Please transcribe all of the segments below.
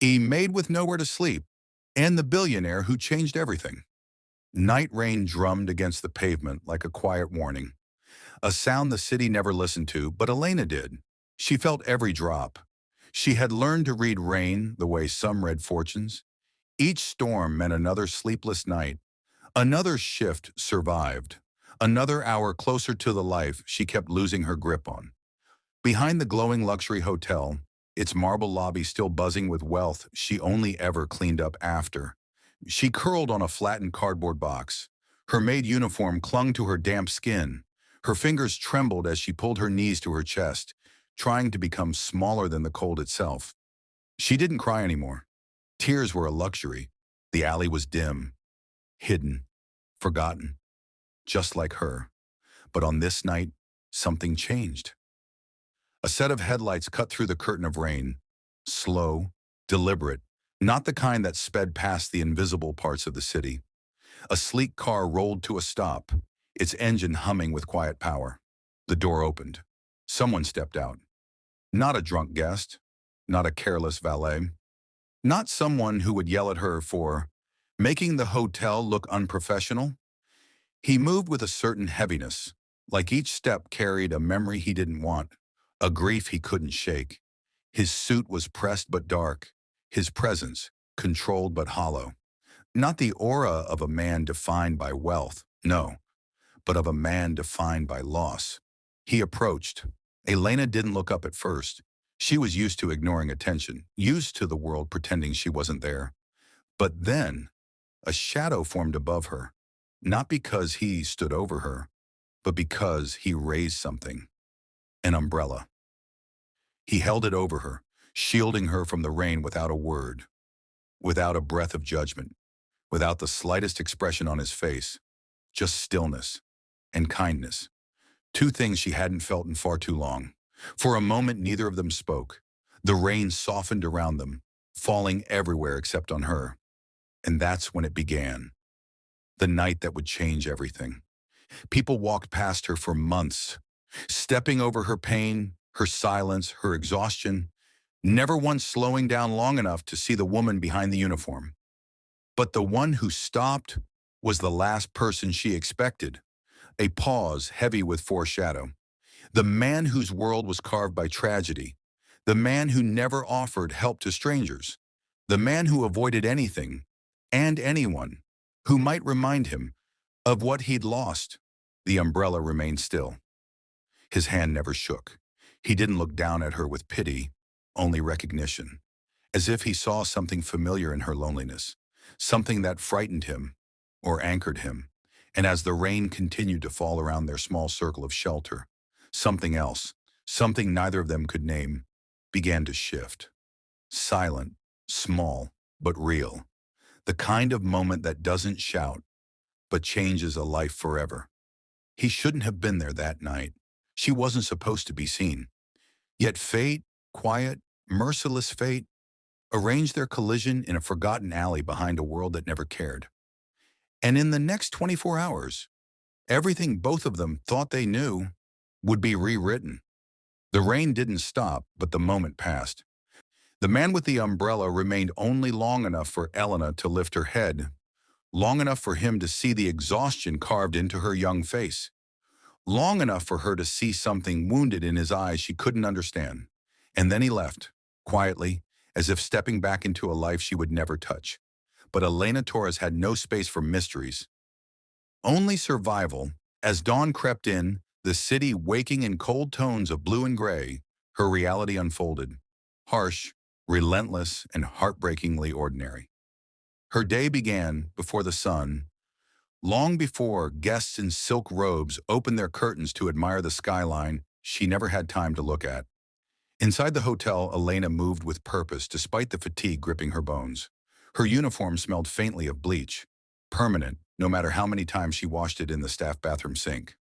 Maid with nowhere to sleep, and the billionaire who changed everything. Night rain drummed against the pavement like a quiet warning, a sound the city never listened to, but Elena did. She felt every drop. She had learned to read rain the way some read fortunes. Each storm meant another sleepless night, another shift survived, another hour closer to the life she kept losing her grip on. Behind the glowing luxury hotel, its marble lobby still buzzing with wealth she only ever cleaned up after, she curled on a flattened cardboard box. Her maid uniform clung to her damp skin. Her fingers trembled as she pulled her knees to her chest, trying to become smaller than the cold itself. She didn't cry anymore. Tears were a luxury. The alley was dim, hidden, forgotten, just like her. But on this night, something changed. A set of headlights cut through the curtain of rain, slow, deliberate, not the kind that sped past the invisible parts of the city. A sleek car rolled to a stop, its engine humming with quiet power. The door opened. Someone stepped out. Not a drunk guest, not a careless valet, not someone who would yell at her for making the hotel look unprofessional. He moved with a certain heaviness, like each step carried a memory he didn't want, a grief he couldn't shake. His suit was pressed but dark, his presence controlled but hollow. Not the aura of a man defined by wealth, no, but of a man defined by loss. He approached. Elena didn't look up at first. She was used to ignoring attention, used to the world pretending she wasn't there. But then, a shadow formed above her, not because he stood over her, but because he raised something, an umbrella. He held it over her, shielding her from the rain without a word, without a breath of judgment, without the slightest expression on his face, just stillness and kindness. Two things she hadn't felt in far too long. For a moment, neither of them spoke. The rain softened around them, falling everywhere except on her. And that's when it began. The night that would change everything. People walked past her for months, stepping over her pain, her silence, her exhaustion, never once slowing down long enough to see the woman behind the uniform. But the one who stopped was the last person she expected, a pause heavy with foreshadow. The man whose world was carved by tragedy, the man who never offered help to strangers, the man who avoided anything and anyone who might remind him of what he'd lost. The umbrella remained still. His hand never shook. He didn't look down at her with pity, only recognition, as if he saw something familiar in her loneliness, something that frightened him or anchored him. And as the rain continued to fall around their small circle of shelter, something else, something neither of them could name, began to shift. Silent, small, but real. The kind of moment that doesn't shout, but changes a life forever. He shouldn't have been there that night. She wasn't supposed to be seen. Yet fate, quiet, merciless fate, arranged their collision in a forgotten alley behind a world that never cared. And in the next 24 hours, everything both of them thought they knew would be rewritten. The rain didn't stop, but the moment passed. The man with the umbrella remained only long enough for Elena to lift her head, long enough for him to see the exhaustion carved into her young face, long enough for her to see something wounded in his eyes she couldn't understand. And then he left, quietly, as if stepping back into a life she would never touch. But Elena Torres had no space for mysteries, only survival. As dawn crept in, the city waking in cold tones of blue and gray, her reality unfolded, harsh, relentless, and heartbreakingly ordinary. Her day began before the sun, long before guests in silk robes opened their curtains to admire the skyline she never had time to look at. Inside the hotel, Elena moved with purpose despite the fatigue gripping her bones. Her uniform smelled faintly of bleach, permanent, no matter how many times she washed it in the staff bathroom sink.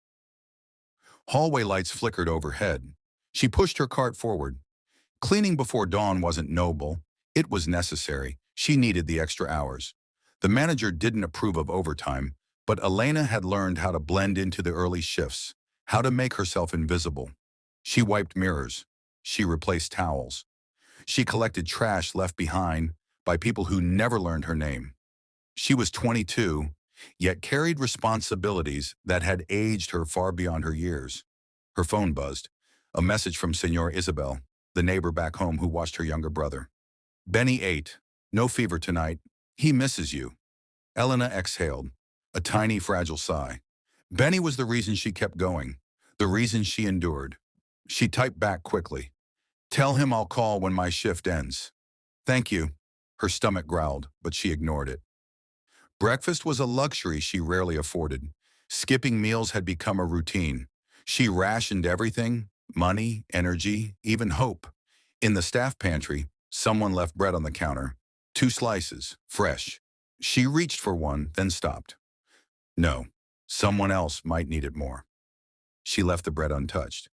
Hallway lights flickered overhead. She pushed her cart forward. Cleaning before dawn wasn't noble. It was necessary. She needed the extra hours. The manager didn't approve of overtime, but Elena had learned how to blend into the early shifts, how to make herself invisible. She wiped mirrors. She replaced towels. She collected trash left behind by people who never learned her name. She was 22, yet carried responsibilities that had aged her far beyond her years. Her phone buzzed. A message from Senor Isabel, the neighbor back home who watched her younger brother. Benny ate. No fever tonight. He misses you. Elena exhaled, a tiny, fragile sigh. Benny was the reason she kept going, the reason she endured. She typed back quickly. Tell him I'll call when my shift ends. Thank you. Her stomach growled, but she ignored it. Breakfast was a luxury she rarely afforded. Skipping meals had become a routine. She rationed everything, money, energy, even hope. In the staff pantry, someone left bread on the counter. 2 slices, fresh. She reached for one, then stopped. No, someone else might need it more. She left the bread untouched.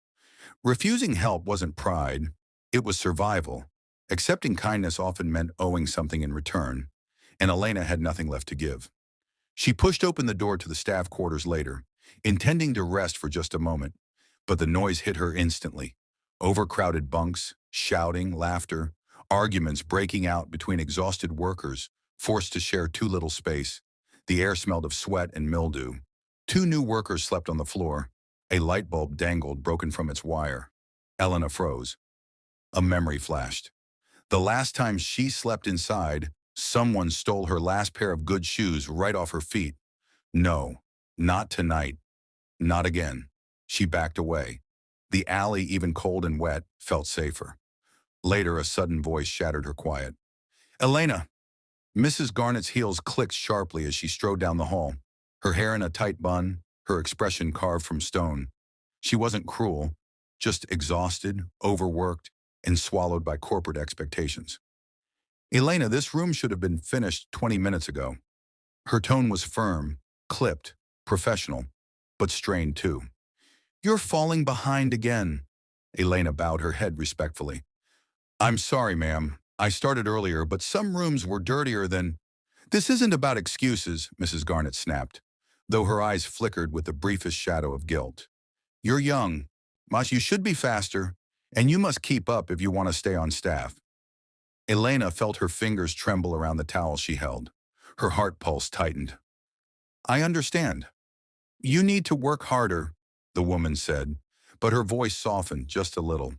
Refusing help wasn't pride, it was survival. Accepting kindness often meant owing something in return, and Elena had nothing left to give. She pushed open the door to the staff quarters later, intending to rest for just a moment, but the noise hit her instantly. Overcrowded bunks, shouting, laughter, arguments breaking out between exhausted workers, forced to share too little space. The air smelled of sweat and mildew. 2 new workers slept on the floor. A light bulb dangled, broken from its wire. Elena froze. A memory flashed. The last time she slept inside, someone stole her last pair of good shoes right off her feet. No, not tonight. Not again. She backed away. The alley, even cold and wet, felt safer. Later, a sudden voice shattered her quiet. Elena! Mrs. Garnett's heels clicked sharply as she strode down the hall, her hair in a tight bun, her expression carved from stone. She wasn't cruel, just exhausted, overworked, and swallowed by corporate expectations. Elena, this room should have been finished 20 minutes ago. Her tone was firm, clipped, professional, but strained too. You're falling behind again. Elena bowed her head respectfully. I'm sorry, ma'am. I started earlier, but some rooms were dirtier than... This isn't about excuses, Mrs. Garnett snapped, though her eyes flickered with the briefest shadow of guilt. You're young. You should be faster, and you must keep up if you want to stay on staff. Elena felt her fingers tremble around the towel she held. Her heart pulse tightened. I understand. You need to work harder, the woman said, but her voice softened just a little.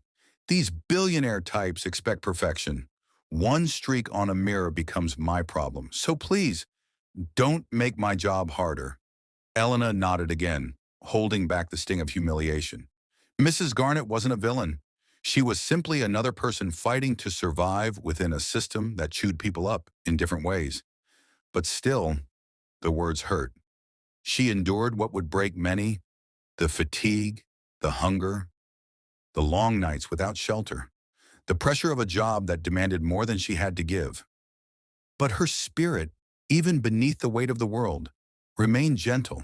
These billionaire types expect perfection. One streak on a mirror becomes my problem. So please, don't make my job harder. Elena nodded again, holding back the sting of humiliation. Mrs. Garnett wasn't a villain. She was simply another person fighting to survive within a system that chewed people up in different ways. But still, the words hurt. She endured what would break many, the fatigue, the hunger, the long nights without shelter, the pressure of a job that demanded more than she had to give. But her spirit, even beneath the weight of the world, remained gentle.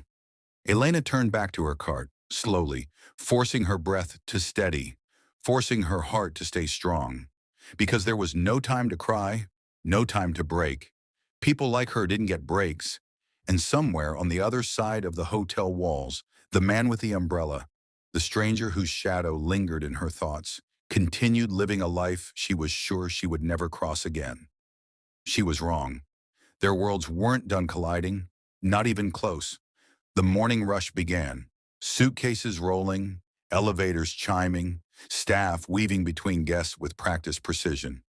Elena turned back to her cart, slowly, forcing her breath to steady, forcing her heart to stay strong. Because there was no time to cry, no time to break. People like her didn't get breaks. And somewhere on the other side of the hotel walls, the man with the umbrella, the stranger whose shadow lingered in her thoughts, continued living a life she was sure she would never cross again. She was wrong. Their worlds weren't done colliding, not even close. The morning rush began, suitcases rolling, elevators chiming, staff weaving between guests with practiced precision.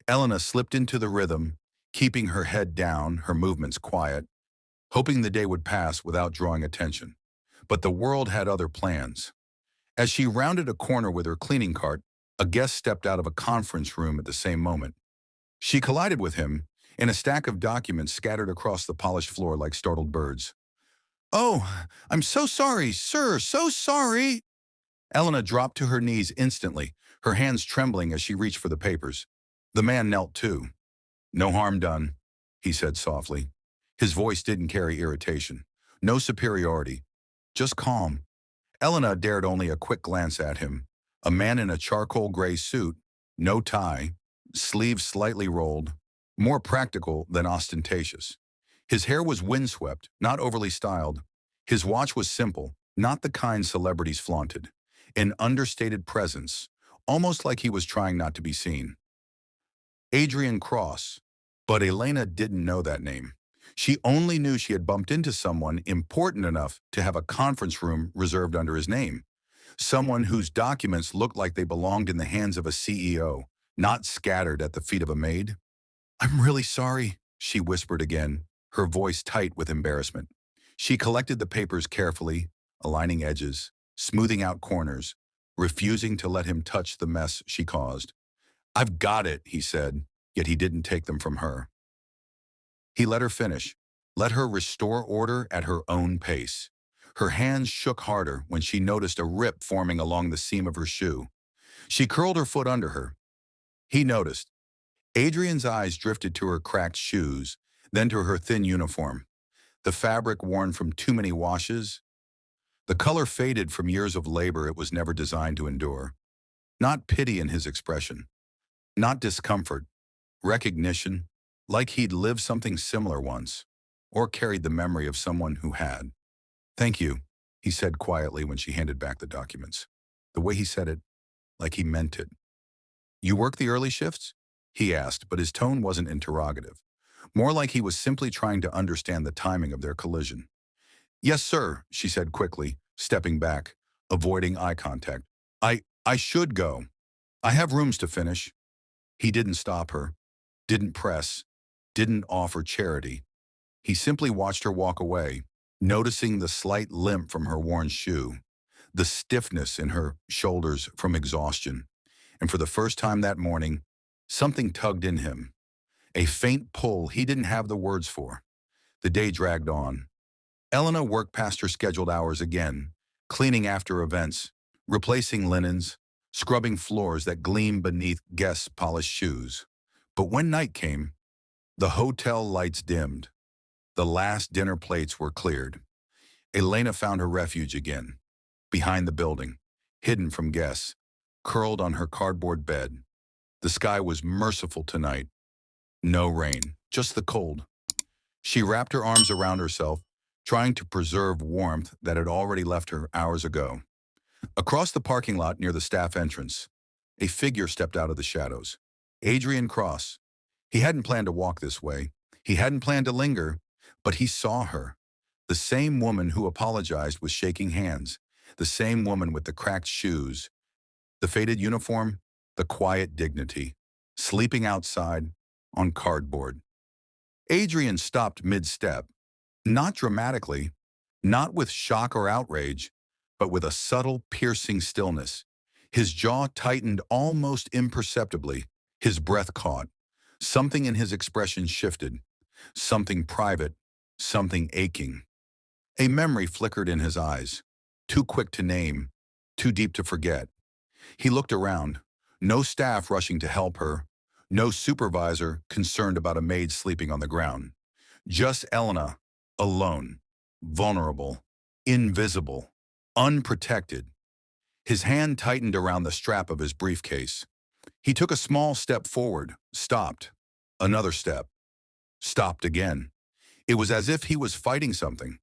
Elena slipped into the rhythm, keeping her head down, her movements quiet, hoping the day would pass without drawing attention. But the world had other plans. As she rounded a corner with her cleaning cart, a guest stepped out of a conference room at the same moment. She collided with him in a stack of documents scattered across the polished floor like startled birds. Oh, I'm so sorry, sir, so sorry. Elena dropped to her knees instantly, her hands trembling as she reached for the papers. The man knelt too. No harm done, he said softly. His voice didn't carry irritation, no superiority, just calm. Elena dared only a quick glance at him. A man in a charcoal gray suit, no tie, sleeves slightly rolled, more practical than ostentatious. His hair was windswept, not overly styled. His watch was simple, not the kind celebrities flaunted. An understated presence, almost like he was trying not to be seen. Adrian Cross. But Elena didn't know that name. She only knew she had bumped into someone important enough to have a conference room reserved under his name. Someone whose documents looked like they belonged in the hands of a CEO, not scattered at the feet of a maid. "I'm really sorry," she whispered again, her voice tight with embarrassment. She collected the papers carefully, aligning edges, smoothing out corners, refusing to let him touch the mess she caused. "I've got it," he said, yet he didn't take them from her. He let her finish, let her restore order at her own pace. Her hands shook harder when she noticed a rip forming along the seam of her shoe. She curled her foot under her. He noticed. Adrian's eyes drifted to her cracked shoes, then to her thin uniform. The fabric worn from too many washes. The color faded from years of labor it was never designed to endure. Not pity in his expression. Not discomfort. Recognition, like he'd lived something similar once, or carried the memory of someone who had. "Thank you," he said quietly when she handed back the documents. The way he said it, like he meant it. "You work the early shifts?" he asked, but his tone wasn't interrogative. More like he was simply trying to understand the timing of their collision. "Yes, sir," she said quickly, stepping back, avoiding eye contact. I should go. I have rooms to finish." He didn't stop her, didn't press, didn't offer charity. He simply watched her walk away, noticing the slight limp from her worn shoe, the stiffness in her shoulders from exhaustion. And for the first time that morning, something tugged in him, a faint pull he didn't have the words for. The day dragged on. Elena worked past her scheduled hours again, cleaning after events, replacing linens, scrubbing floors that gleamed beneath guests' polished shoes. But when night came, the hotel lights dimmed. The last dinner plates were cleared. Elena found her refuge again, behind the building, hidden from guests, curled on her cardboard bed. The sky was merciful tonight. No rain, just the cold. She wrapped her arms around herself, trying to preserve warmth that had already left her hours ago. Across the parking lot near the staff entrance, a figure stepped out of the shadows. Adrian Cross. He hadn't planned to walk this way. He hadn't planned to linger, but he saw her. The same woman who apologized was shaking hands. The same woman with the cracked shoes, the faded uniform, the quiet dignity, sleeping outside on cardboard. Adrian stopped mid-step, not dramatically, not with shock or outrage, but with a subtle, piercing stillness. His jaw tightened almost imperceptibly, his breath caught. Something in his expression shifted, something private, something aching. A memory flickered in his eyes, too quick to name, too deep to forget. He looked around, no staff rushing to help her, no supervisor concerned about a maid sleeping on the ground. Just Elena, alone, vulnerable, invisible, unprotected. His hand tightened around the strap of his briefcase. He took a small step forward, stopped. Another step. Stopped again. It was as if he was fighting something.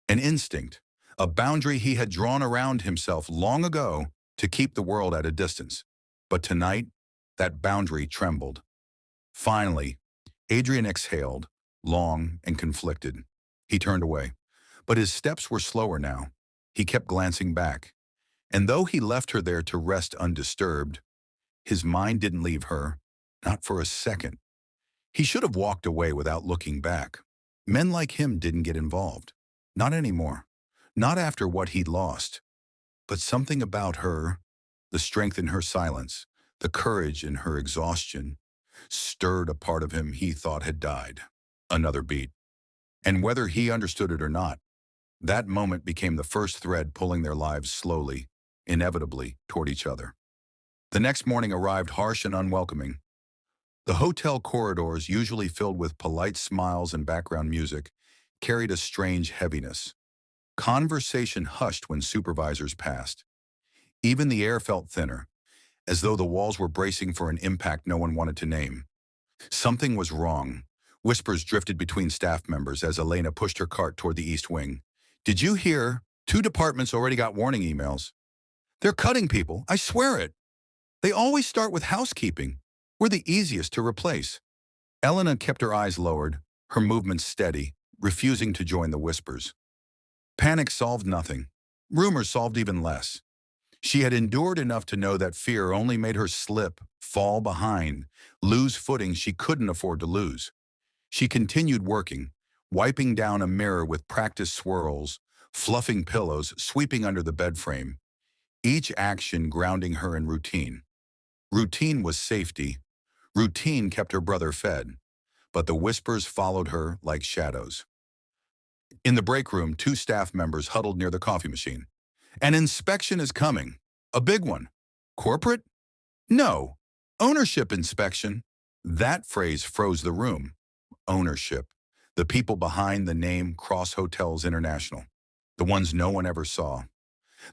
An instinct, a boundary he had drawn around himself long ago to keep the world at a distance. But tonight, that boundary trembled. Finally, Adrian exhaled, long and conflicted. He turned away. But his steps were slower now. He kept glancing back. And though he left her there to rest undisturbed, his mind didn't leave her, not for a second. He should have walked away without looking back. Men like him didn't get involved. Not anymore. Not after what he'd lost. But something about her, the strength in her silence, the courage in her exhaustion, stirred a part of him he thought had died. Another beat. And whether he understood it or not, that moment became the first thread pulling their lives slowly, inevitably, toward each other. The next morning arrived harsh and unwelcoming. The hotel corridors, usually filled with polite smiles and background music, carried a strange heaviness. Conversation hushed when supervisors passed. Even the air felt thinner, as though the walls were bracing for an impact no one wanted to name. Something was wrong. Whispers drifted between staff members as Elena pushed her cart toward the east wing. "Did you hear? 2 departments already got warning emails. They're cutting people, I swear it. They always start with housekeeping. were the easiest to replace. Elena kept her eyes lowered, her movements steady, refusing to join the whispers. Panic solved nothing. Rumors solved even less. She had endured enough to know that fear only made her slip, fall behind, lose footing she couldn't afford to lose. She continued working, wiping down a mirror with practice swirls, fluffing pillows, sweeping under the bed frame, each action grounding her in routine. Routine was safety. Routine kept her brother fed, but the whispers followed her like shadows. In the break room, two staff members huddled near the coffee machine. An inspection is coming. A big one. Corporate? No. Ownership inspection. That phrase froze the room. Ownership. The people behind the name Cross Hotels International. The ones no one ever saw.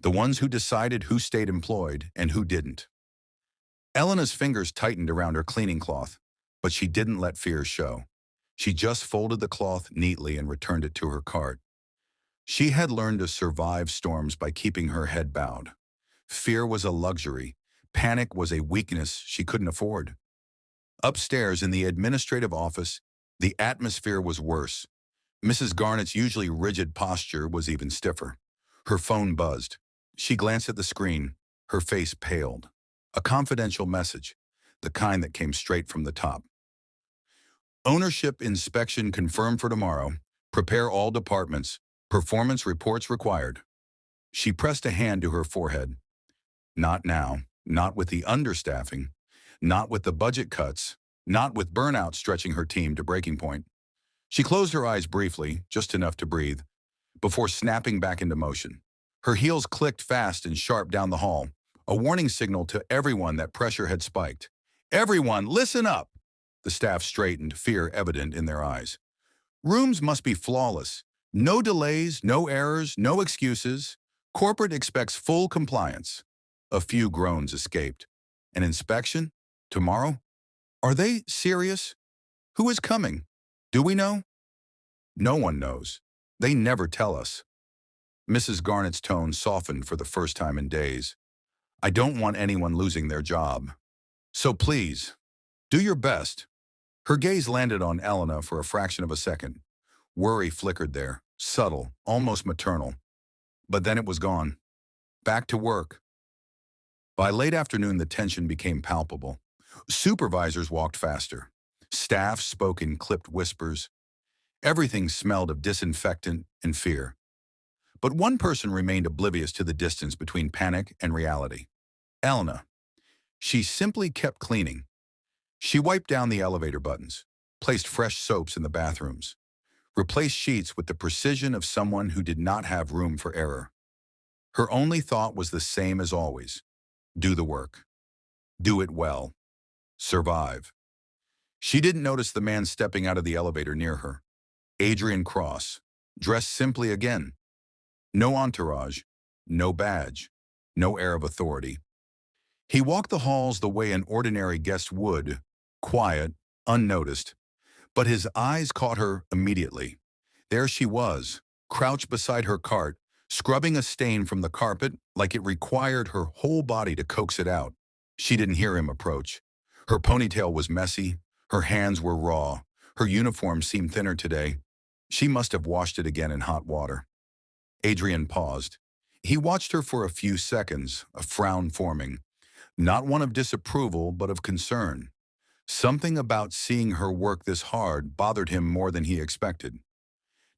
The ones who decided who stayed employed and who didn't. Elena's fingers tightened around her cleaning cloth, but she didn't let fear show. She just folded the cloth neatly and returned it to her cart. She had learned to survive storms by keeping her head bowed. Fear was a luxury. Panic was a weakness she couldn't afford. Upstairs in the administrative office, the atmosphere was worse. Mrs. Garnett's usually rigid posture was even stiffer. Her phone buzzed. She glanced at the screen. Her face paled. A confidential message, the kind that came straight from the top. Ownership inspection confirmed for tomorrow. Prepare all departments. Performance reports required. She pressed a hand to her forehead. Not now. Not with the understaffing. Not with the budget cuts. Not with burnout stretching her team to breaking point. She closed her eyes briefly, just enough to breathe, before snapping back into motion. Her heels clicked fast and sharp down the hall, a warning signal to everyone that pressure had spiked. Everyone, listen up! The staff straightened, fear evident in their eyes. Rooms must be flawless. No delays, no errors, no excuses. Corporate expects full compliance. A few groans escaped. An inspection? Tomorrow? Are they serious? Who is coming? Do we know? No one knows. They never tell us. Mrs. Garnett's tone softened for the first time in days. I don't want anyone losing their job. So please, do your best. Her gaze landed on Elena for a fraction of a second. Worry flickered there, subtle, almost maternal. But then it was gone. Back to work. By late afternoon, the tension became palpable. Supervisors walked faster. Staff spoke in clipped whispers. Everything smelled of disinfectant and fear. But one person remained oblivious to the distance between panic and reality. Elena. She simply kept cleaning. She wiped down the elevator buttons, placed fresh soaps in the bathrooms, replaced sheets with the precision of someone who did not have room for error. Her only thought was the same as always. Do the work. Do it well. Survive. She didn't notice the man stepping out of the elevator near her. Adrian Cross, dressed simply again. No entourage, no badge, no air of authority. He walked the halls the way an ordinary guest would, quiet, unnoticed, but his eyes caught her immediately. There she was, crouched beside her cart, scrubbing a stain from the carpet like it required her whole body to coax it out. She didn't hear him approach. Her ponytail was messy, her hands were raw, her uniform seemed thinner today. She must have washed it again in hot water. Adrian paused. He watched her for a few seconds, a frown forming. Not one of disapproval, but of concern. Something about seeing her work this hard bothered him more than he expected.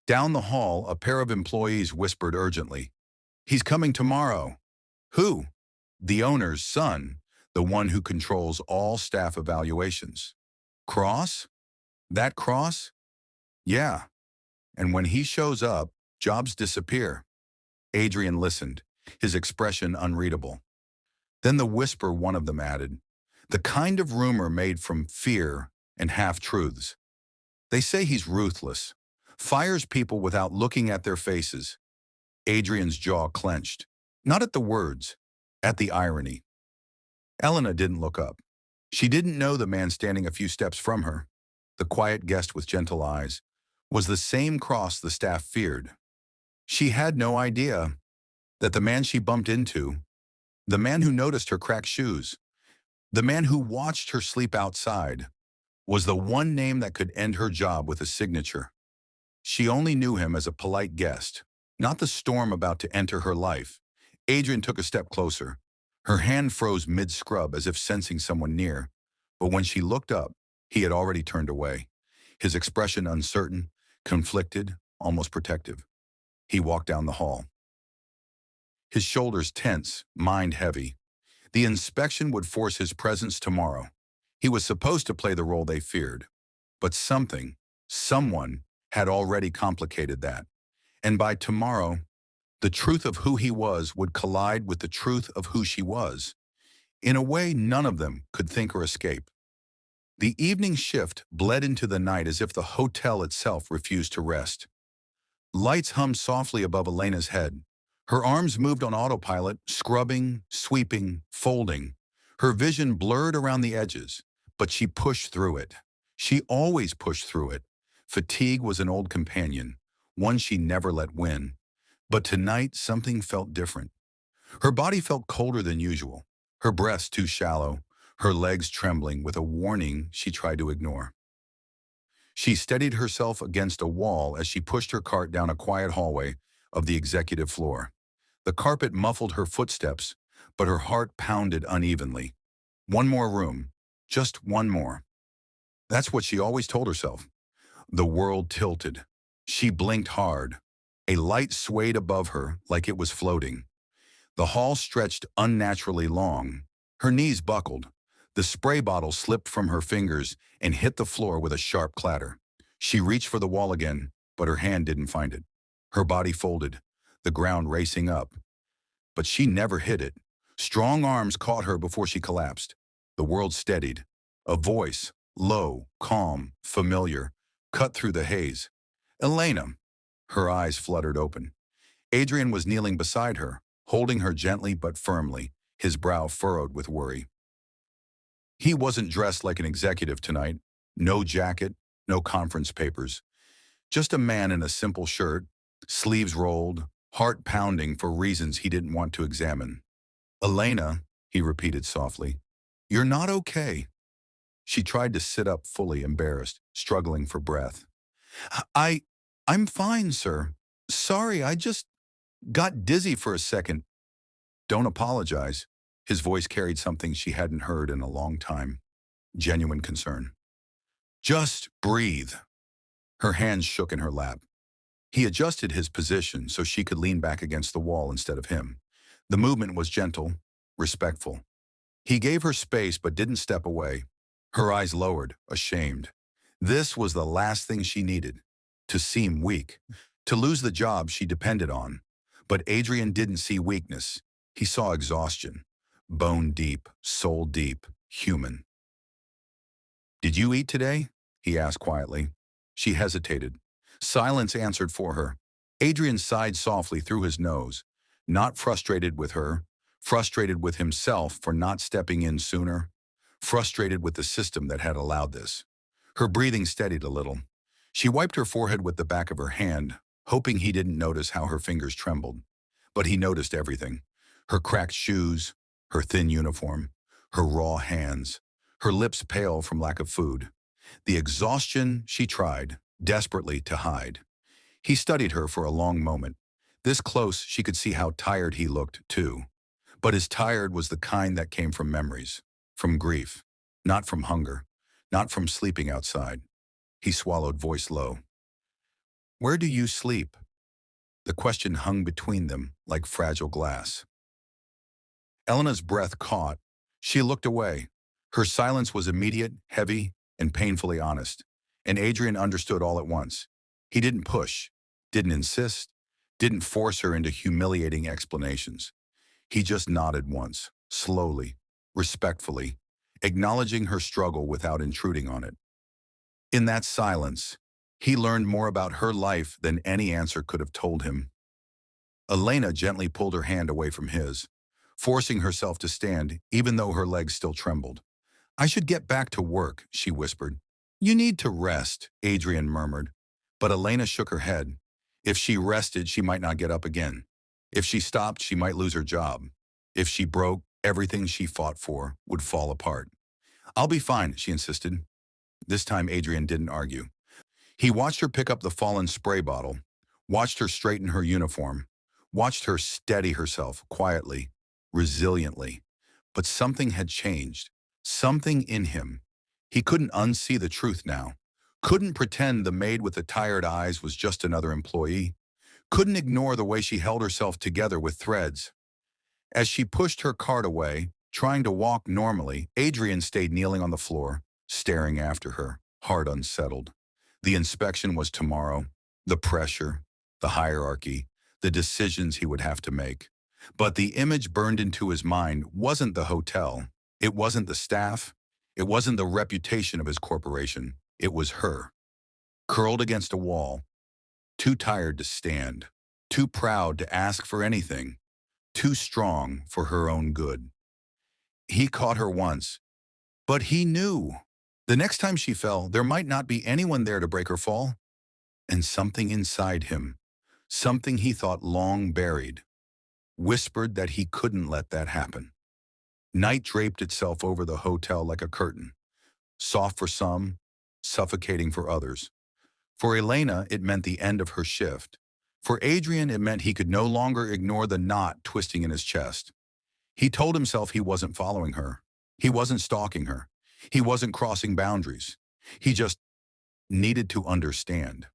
Down the hall, a pair of employees whispered urgently, "He's coming tomorrow." Who? The owner's son, the one who controls all staff evaluations. Cross? That Cross? Yeah. And when he shows up, jobs disappear. Adrian listened, his expression unreadable. Then the whisper one of them added, the kind of rumor made from fear and half-truths. They say he's ruthless, fires people without looking at their faces. Adrian's jaw clenched, not at the words, at the irony. Elena didn't look up. She didn't know the man standing a few steps from her, the quiet guest with gentle eyes, was the same Cross the staff feared. She had no idea that the man she bumped into, the man who noticed her cracked shoes, The man who watched her sleep outside was the one name that could end her job with a signature. She only knew him as a polite guest, not the storm about to enter her life. Adrian took a step closer. Her hand froze mid-scrub as if sensing someone near, but when she looked up, he had already turned away, his expression uncertain, conflicted, almost protective. He walked down the hall, his shoulders tense, mind heavy. The inspection would force his presence tomorrow. He was supposed to play the role they feared, but someone had already complicated that. And by tomorrow, the truth of who he was would collide with the truth of who she was, in a way none of them could think or escape. The evening shift bled into the night as if the hotel itself refused to rest. Lights hummed softly above Elena's head. Her arms moved on autopilot, scrubbing, sweeping, folding. Her vision blurred around the edges, but she pushed through it. She always pushed through it. Fatigue was an old companion, one she never let win. But tonight, something felt different. Her body felt colder than usual, her breaths too shallow, her legs trembling with a warning she tried to ignore. She steadied herself against a wall as she pushed her cart down a quiet hallway of the executive floor. The carpet muffled her footsteps, but her heart pounded unevenly. One more room, just one more. That's what she always told herself. The world tilted. She blinked hard. A light swayed above her like it was floating. The hall stretched unnaturally long. Her knees buckled. The spray bottle slipped from her fingers and hit the floor with a sharp clatter. She reached for the wall again, but her hand didn't find it. Her body folded, the ground racing up. But she never hit it. Strong arms caught her before she collapsed. The world steadied. A voice, low, calm, familiar, cut through the haze. Elena. Her eyes fluttered open. Adrian was kneeling beside her, holding her gently but firmly, his brow furrowed with worry. He wasn't dressed like an executive tonight. No jacket, no conference papers. Just a man in a simple shirt, sleeves rolled, heart pounding for reasons he didn't want to examine. Elena, he repeated softly, you're not okay. She tried to sit up fully embarrassed, struggling for breath. I'm fine, sir. Sorry, I just got dizzy for a second. Don't apologize. His voice carried something she hadn't heard in a long time. Genuine concern. Just breathe. Her hands shook in her lap. He adjusted his position so she could lean back against the wall instead of him. The movement was gentle, respectful. He gave her space but didn't step away. Her eyes lowered, ashamed. This was the last thing she needed. To seem weak. To lose the job she depended on. But Adrian didn't see weakness. He saw exhaustion. Bone deep, soul deep, human. Did you eat today? He asked quietly. She hesitated. Silence answered for her. Adrian sighed softly through his nose, not frustrated with her, frustrated with himself for not stepping in sooner, frustrated with the system that had allowed this. Her breathing steadied a little. She wiped her forehead with the back of her hand, hoping he didn't notice how her fingers trembled. But he noticed everything. Her cracked shoes, her thin uniform, her raw hands, her lips pale from lack of food. The exhaustion she tried, desperately, to hide. He studied her for a long moment. This close, she could see how tired he looked, too. But his tired was the kind that came from memories, from grief, not from hunger, not from sleeping outside. He swallowed, voice low. Where do you sleep? The question hung between them like fragile glass. Elena's breath caught. She looked away. Her silence was immediate, heavy, and painfully honest. And Adrian understood all at once. He didn't push, didn't insist, didn't force her into humiliating explanations. He just nodded once, slowly, respectfully, acknowledging her struggle without intruding on it. In that silence, he learned more about her life than any answer could have told him. Elena gently pulled her hand away from his, forcing herself to stand even though her legs still trembled. I should get back to work, she whispered. You need to rest, Adrian murmured. But Elena shook her head. If she rested, she might not get up again. If she stopped, she might lose her job. If she broke, Everything she fought for would fall apart. "I'll be fine," she insisted. This time Adrian didn't argue. He watched her pick up the fallen spray bottle, watched her straighten her uniform, watched her steady herself quietly, resiliently. But something had changed. Something in him. He couldn't unsee the truth now. Couldn't pretend the maid with the tired eyes was just another employee. Couldn't ignore the way she held herself together with threads. As she pushed her cart away, trying to walk normally, Adrian stayed kneeling on the floor, staring after her, heart unsettled. The inspection was tomorrow, the pressure, the hierarchy, the decisions he would have to make. But the image burned into his mind wasn't the hotel, it wasn't the staff, it wasn't the reputation of his corporation, it was her. Curled against a wall, too tired to stand, too proud to ask for anything, too strong for her own good. He caught her once, but he knew. The next time she fell, there might not be anyone there to break her fall. And something inside him, something he thought long buried, whispered that he couldn't let that happen. Night draped itself over the hotel like a curtain, soft for some, suffocating for others. For Elena, it meant the end of her shift. For Adrian, it meant he could no longer ignore the knot twisting in his chest. He told himself he wasn't following her. He wasn't stalking her. He wasn't crossing boundaries. He just needed to understand.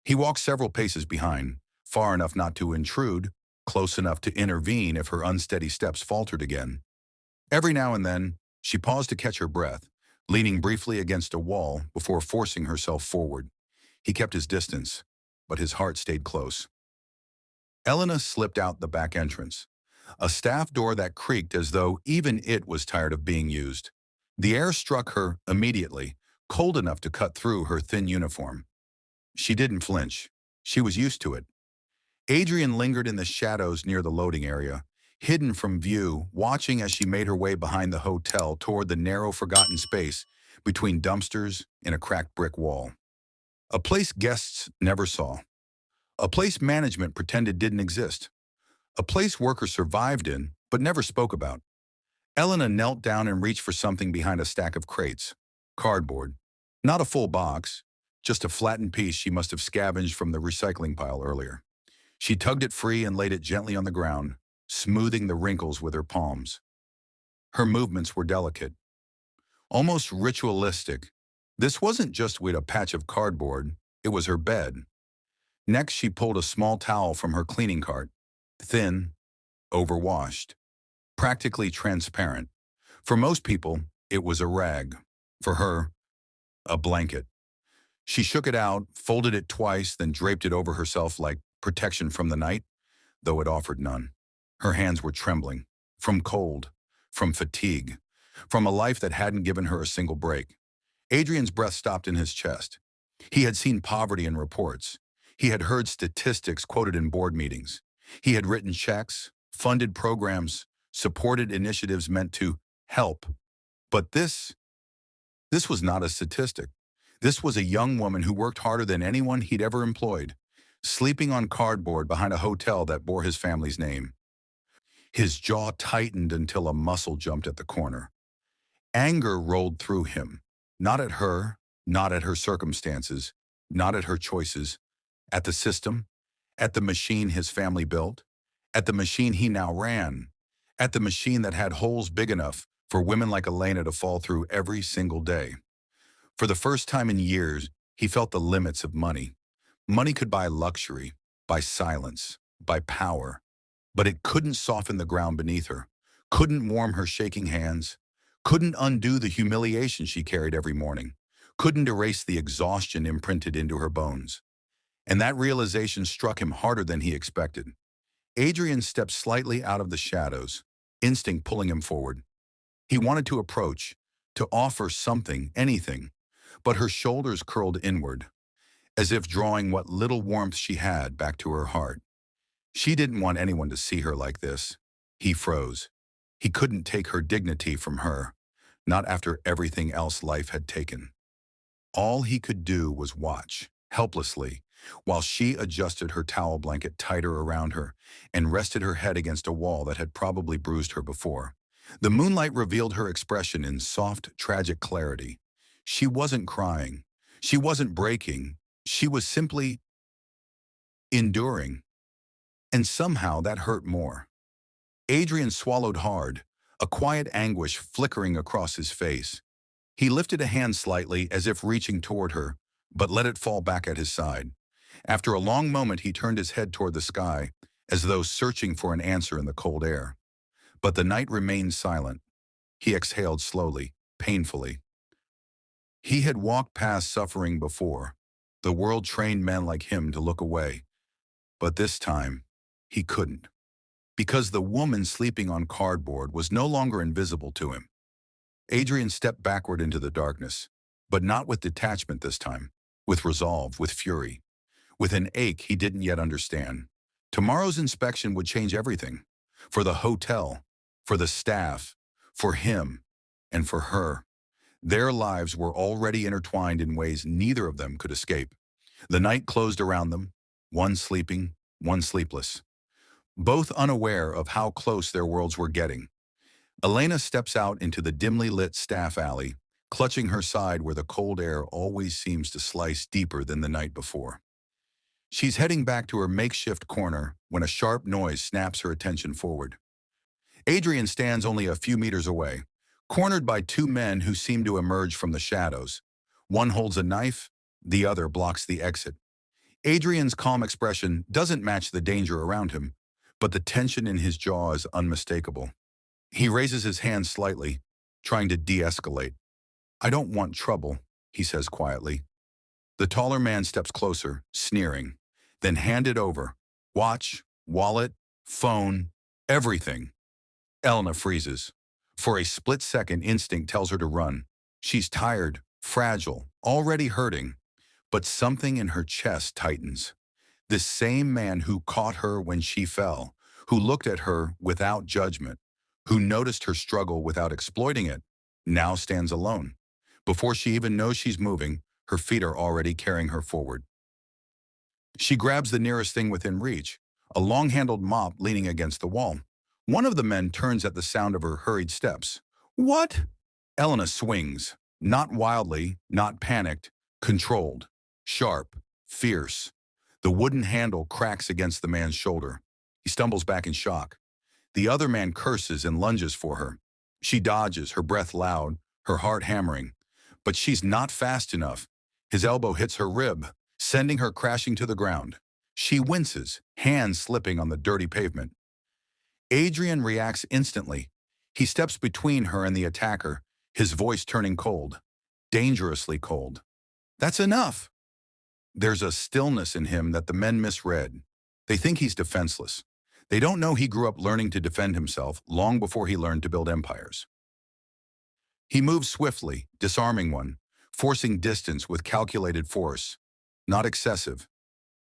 He walked several paces behind, far enough not to intrude, close enough to intervene if her unsteady steps faltered again. Every now and then, she paused to catch her breath, leaning briefly against a wall before forcing herself forward. He kept his distance, but his heart stayed close. Elena slipped out the back entrance, a staff door that creaked as though even it was tired of being used. The air struck her immediately, cold enough to cut through her thin uniform. She didn't flinch. She was used to it. Adrian lingered in the shadows near the loading area, hidden from view, watching as she made her way behind the hotel toward the narrow, forgotten space between dumpsters and a cracked brick wall. A place guests never saw. A place management pretended didn't exist. A place workers survived in, but never spoke about. Elena knelt down and reached for something behind a stack of crates. Cardboard. Not a full box, just a flattened piece she must have scavenged from the recycling pile earlier. She tugged it free and laid it gently on the ground, smoothing the wrinkles with her palms. Her movements were delicate, almost ritualistic. This wasn't just with a patch of cardboard, it was her bed. Next, she pulled a small towel from her cleaning cart, thin, overwashed, practically transparent. For most people, it was a rag. For her, a blanket. She shook it out, folded it twice, then draped it over herself like protection from the night, though it offered none. Her hands were trembling, from cold, from fatigue, from a life that hadn't given her a single break. Adrian's breath stopped in his chest. He had seen poverty in reports. He had heard statistics quoted in board meetings. He had written checks, funded programs, supported initiatives meant to help. But this was not a statistic. This was a young woman who worked harder than anyone he'd ever employed, sleeping on cardboard behind a hotel that bore his family's name. His jaw tightened until a muscle jumped at the corner. Anger rolled through him, not at her, not at her circumstances, not at her choices, at the system, at the machine his family built, at the machine he now ran, at the machine that had holes big enough for women like Elena to fall through every single day. For the first time in years, he felt the limits of money. Money could buy luxury, buy silence, buy power, but it couldn't soften the ground beneath her, couldn't warm her shaking hands, couldn't undo the humiliation she carried every morning, couldn't erase the exhaustion imprinted into her bones. And that realization struck him harder than he expected. Adrian stepped slightly out of the shadows, instinct pulling him forward. He wanted to approach, to offer something, anything, but her shoulders curled inward, as if drawing what little warmth she had back to her heart. She didn't want anyone to see her like this. He froze. He couldn't take her dignity from her, not after everything else life had taken. All he could do was watch, helplessly, while she adjusted her towel blanket tighter around her and rested her head against a wall that had probably bruised her before. The moonlight revealed her expression in soft, tragic clarity. She wasn't crying. She wasn't breaking. She was simply enduring. And somehow that hurt more. Adrian swallowed hard, a quiet anguish flickering across his face. He lifted a hand slightly as if reaching toward her, but let it fall back at his side. After a long moment, he turned his head toward the sky, as though searching for an answer in the cold air. But the night remained silent. He exhaled slowly, painfully. He had walked past suffering before. The world trained men like him to look away. But this time, he couldn't. Because the woman sleeping on cardboard was no longer invisible to him. Adrian stepped backward into the darkness, but not with detachment this time, with resolve, with fury, with an ache he didn't yet understand. Tomorrow's inspection would change everything. For the hotel, for the staff, for him, and for her. Their lives were already intertwined in ways neither of them could escape. The night closed around them, one sleeping, one sleepless, both unaware of how close their worlds were getting. Elena steps out into the dimly lit staff alley, clutching her side where the cold air always seems to slice deeper than the night before. She's heading back to her makeshift corner when a sharp noise snaps her attention forward. Adrian stands only a few meters away, cornered by two men who seem to emerge from the shadows. One holds a knife, the other blocks the exit. Adrian's calm expression doesn't match the danger around him, but the tension in his jaw is unmistakable. He raises his hand slightly, trying to de-escalate. "I don't want trouble," he says quietly. The taller man steps closer, sneering, then hand it over. Watch, wallet, phone, everything. Elena freezes. For a split second, instinct tells her to run. She's tired, fragile, already hurting, but something in her chest tightens. This same man who caught her when she fell, who looked at her without judgment, who noticed her struggle without exploiting it, now stands alone. Before she even knows she's moving, her feet are already carrying her forward. She grabs the nearest thing within reach, a long-handled mop leaning against the wall. One of the men turns at the sound of her hurried steps. "What?" Elena swings, not wildly, not panicked, controlled, sharp, fierce. The wooden handle cracks against the man's shoulder. He stumbles back in shock. The other man curses and lunges for her. She dodges, her breath loud, her heart hammering. But she's not fast enough. His elbow hits her rib, sending her crashing to the ground. She winces, hands slipping on the dirty pavement. Adrian reacts instantly. He steps between her and the attacker, his voice turning cold, dangerously cold. "That's enough." There's a stillness in him that the men misread. They think he's defenseless. They don't know he grew up learning to defend himself long before he learned to build empires. He moves swiftly, disarming one, forcing distance with calculated force. Not excessive,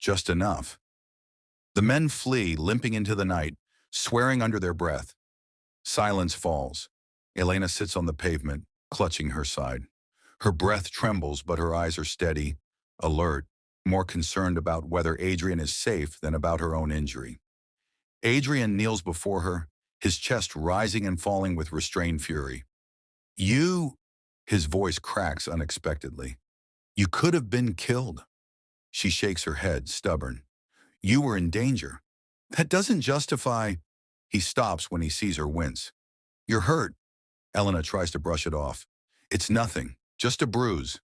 just enough. The men flee, limping into the night, swearing under their breath. Silence falls. Elena sits on the pavement, clutching her side. Her breath trembles, but her eyes are steady, alert, more concerned about whether Adrian is safe than about her own injury. Adrian kneels before her, his chest rising and falling with restrained fury. "You," his voice cracks unexpectedly. "You could have been killed." She shakes her head, stubborn. "You were in danger. That doesn't justify—" He stops when he sees her wince. "You're hurt." Elena tries to brush it off. "It's nothing, just a bruise."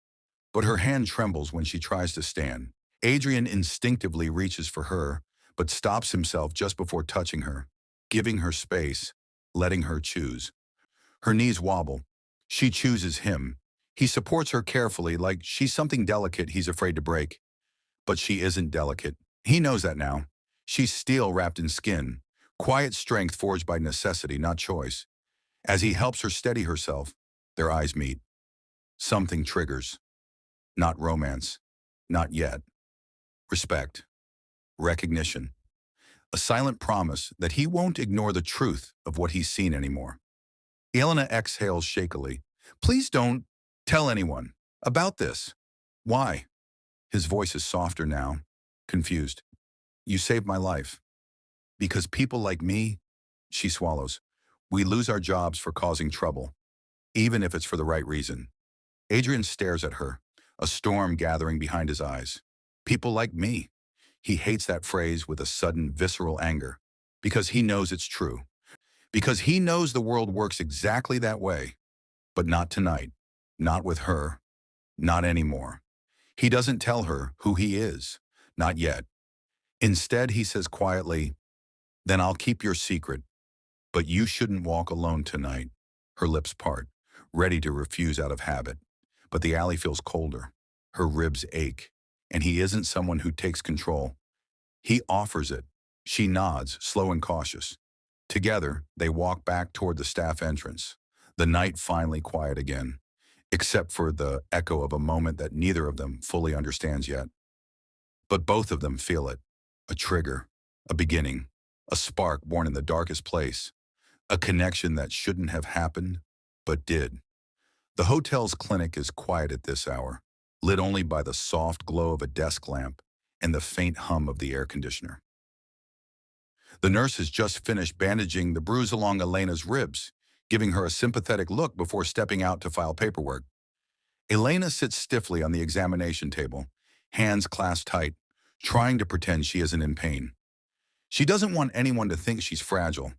But her hand trembles when she tries to stand. Adrian instinctively reaches for her, but stops himself just before touching her, giving her space, letting her choose. Her knees wobble. She chooses him. He supports her carefully, like she's something delicate he's afraid to break. But she isn't delicate. He knows that now. She's steel wrapped in skin, quiet strength forged by necessity, not choice. As he helps her steady herself, their eyes meet. Something triggers. Not romance. Not yet. Respect. Recognition. A silent promise that he won't ignore the truth of what he's seen anymore. Elena exhales shakily. "Please don't tell anyone about this." "Why?" His voice is softer now, confused. "You saved my life." "Because people like me," she swallows, We lose our jobs for causing trouble, even if it's for the right reason. Adrian stares at her, a storm gathering behind his eyes. People like me. He hates that phrase with a sudden visceral anger, because he knows it's true. Because he knows the world works exactly that way. But not tonight. Not with her. Not anymore. He doesn't tell her who he is. Not yet. Instead, he says quietly, "Then I'll keep your secret. But you shouldn't walk alone tonight." Her lips part, ready to refuse out of habit. But the alley feels colder. Her ribs ache. And he isn't someone who takes control. He offers it. She nods, slow and cautious. Together, they walk back toward the staff entrance. The night finally quiet again, except for the echo of a moment that neither of them fully understands yet. But both of them feel it. A trigger, a beginning, a spark born in the darkest place, a connection that shouldn't have happened, but did. The hotel's clinic is quiet at this hour, lit only by the soft glow of a desk lamp and the faint hum of the air conditioner. The nurse has just finished bandaging the bruise along Elena's ribs, giving her a sympathetic look before stepping out to file paperwork. Elena sits stiffly on the examination table, hands clasped tight, trying to pretend she isn't in pain. She doesn't want anyone to think she's fragile.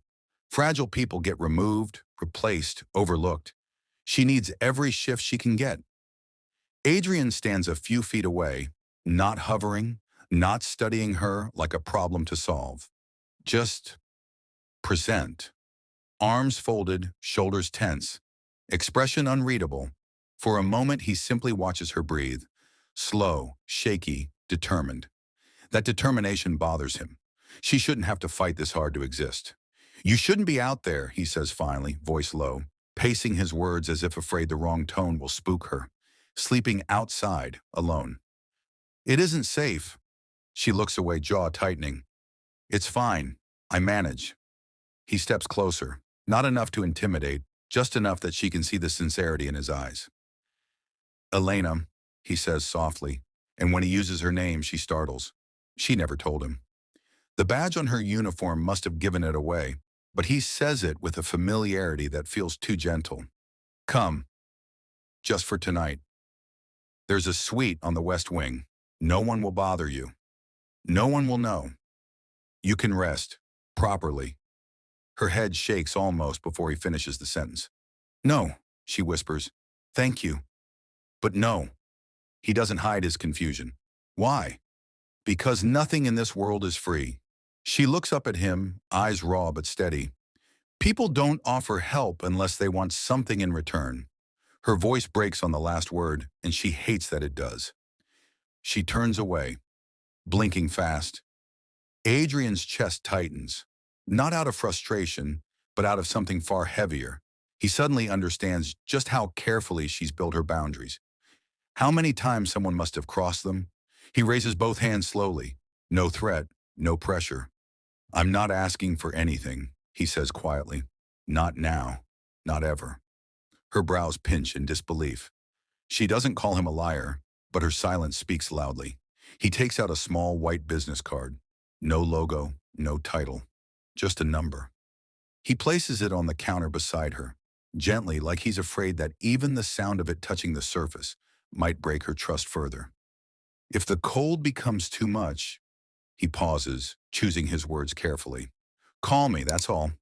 Fragile people get removed, replaced, overlooked. She needs every shift she can get. Adrian stands a few feet away, not hovering, not studying her like a problem to solve. Just present. Arms folded, shoulders tense, expression unreadable. For a moment, he simply watches her breathe. Slow, shaky, determined. That determination bothers him. She shouldn't have to fight this hard to exist. "You shouldn't be out there," he says finally, voice low, pacing his words as if afraid the wrong tone will spook her. "Sleeping outside, alone." "It isn't safe." She looks away, jaw tightening. "It's fine. I manage." He steps closer, not enough to intimidate, just enough that she can see the sincerity in his eyes. "Elena," he says softly, and when he uses her name, she startles. She never told him. The badge on her uniform must have given it away, but he says it with a familiarity that feels too gentle. "Come. Just for tonight. There's a suite on the West Wing. No one will bother you. No one will know. You can rest. Properly." Her head shakes almost before he finishes the sentence. "No," she whispers. "Thank you. But no." He doesn't hide his confusion. "Why?" "Because nothing in this world is free." She looks up at him, eyes raw but steady. "People don't offer help unless they want something in return." Her voice breaks on the last word, and she hates that it does. She turns away, blinking fast. Adrian's chest tightens, not out of frustration, but out of something far heavier. He suddenly understands just how carefully she's built her boundaries. How many times someone must have crossed them. He raises both hands slowly. No threat, no pressure. "I'm not asking for anything," he says quietly. "Not now, not ever." Her brows pinch in disbelief. She doesn't call him a liar, but her silence speaks loudly. He takes out a small white business card. No logo, no title, just a number. He places it on the counter beside her, gently, like he's afraid that even the sound of it touching the surface might break her trust further. "If the cold becomes too much," he pauses, choosing his words carefully. "Call me, that's all."